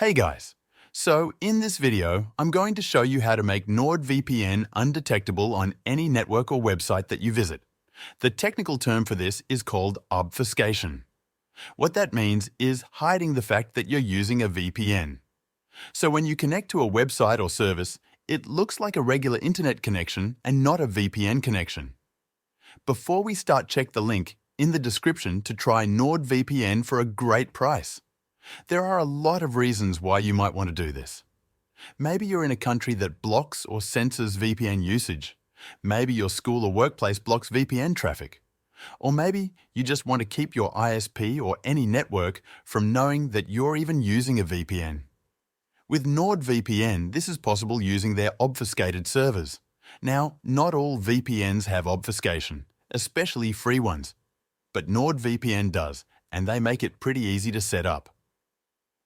Hey guys! So in this video, I'm going to show you how to make NordVPN undetectable on any network or website that you visit. The technical term for this is called obfuscation. What that means is hiding the fact that you're using a VPN. So when you connect to a website or service, it looks like a regular internet connection and not a VPN connection. Before we start, check the link in the description to try NordVPN for a great price. There are a lot of reasons why you might want to do this. Maybe you're in a country that blocks or censors VPN usage. Maybe your school or workplace blocks VPN traffic. Or maybe you just want to keep your ISP or any network from knowing that you're even using a VPN. With NordVPN, this is possible using their obfuscated servers. Now, not all VPNs have obfuscation, especially free ones. But NordVPN does, and they make it pretty easy to set up.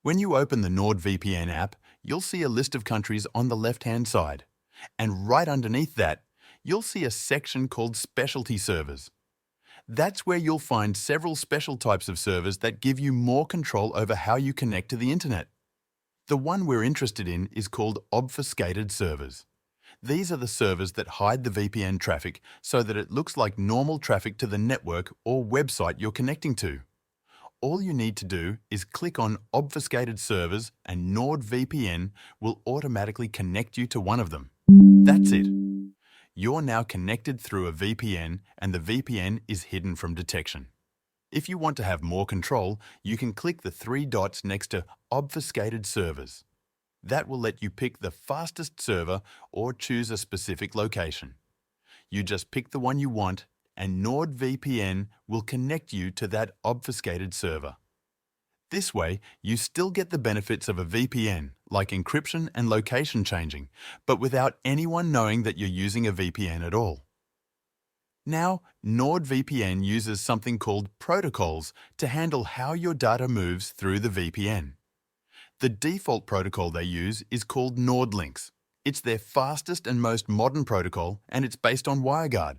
When you open the NordVPN app, you'll see a list of countries on the left-hand side. And right underneath that, you'll see a section called Specialty Servers. That's where you'll find several special types of servers that give you more control over how you connect to the internet. The one we're interested in is called obfuscated servers. These are the servers that hide the VPN traffic so that it looks like normal traffic to the network or website you're connecting to. All you need to do is click on Obfuscated Servers and NordVPN will automatically connect you to one of them. That's it. You're now connected through a VPN and the VPN is hidden from detection. If you want to have more control, you can click the three dots next to Obfuscated Servers. That will let you pick the fastest server or choose a specific location. You just pick the one you want and NordVPN will connect you to that obfuscated server. This way, you still get the benefits of a VPN, like encryption and location changing, but without anyone knowing that you're using a VPN at all. Now, NordVPN uses something called protocols to handle how your data moves through the VPN. The default protocol they use is called NordLynx. It's their fastest and most modern protocol, and it's based on WireGuard.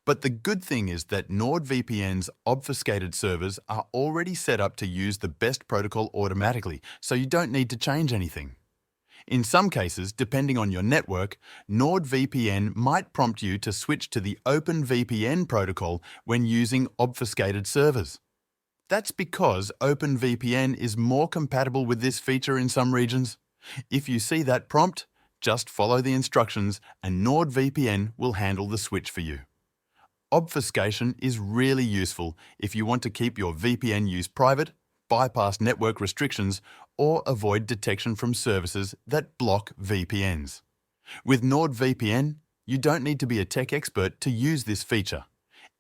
But the good thing is that NordVPN's obfuscated servers are already set up to use the best protocol automatically, so you don't need to change anything. In some cases, depending on your network, NordVPN might prompt you to switch to the OpenVPN protocol when using obfuscated servers. That's because OpenVPN is more compatible with this feature in some regions. If you see that prompt, just follow the instructions and NordVPN will handle the switch for you. Obfuscation is really useful if you want to keep your VPN use private, bypass network restrictions, or avoid detection from services that block VPNs. With NordVPN, you don't need to be a tech expert to use this feature.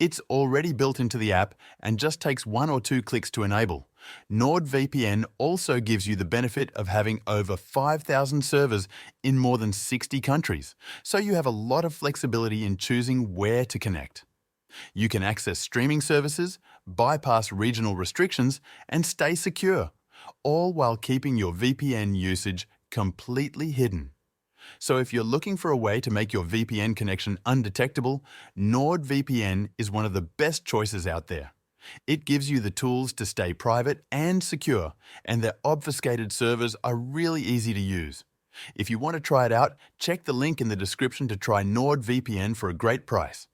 It's already built into the app and just takes 1 or 2 clicks to enable. NordVPN also gives you the benefit of having over 5,000 servers in more than 60 countries, so you have a lot of flexibility in choosing where to connect. You can access streaming services, bypass regional restrictions, and stay secure, all while keeping your VPN usage completely hidden. So if you're looking for a way to make your VPN connection undetectable, NordVPN is one of the best choices out there. It gives you the tools to stay private and secure, and their obfuscated servers are really easy to use. If you want to try it out, check the link in the description to try NordVPN for a great price.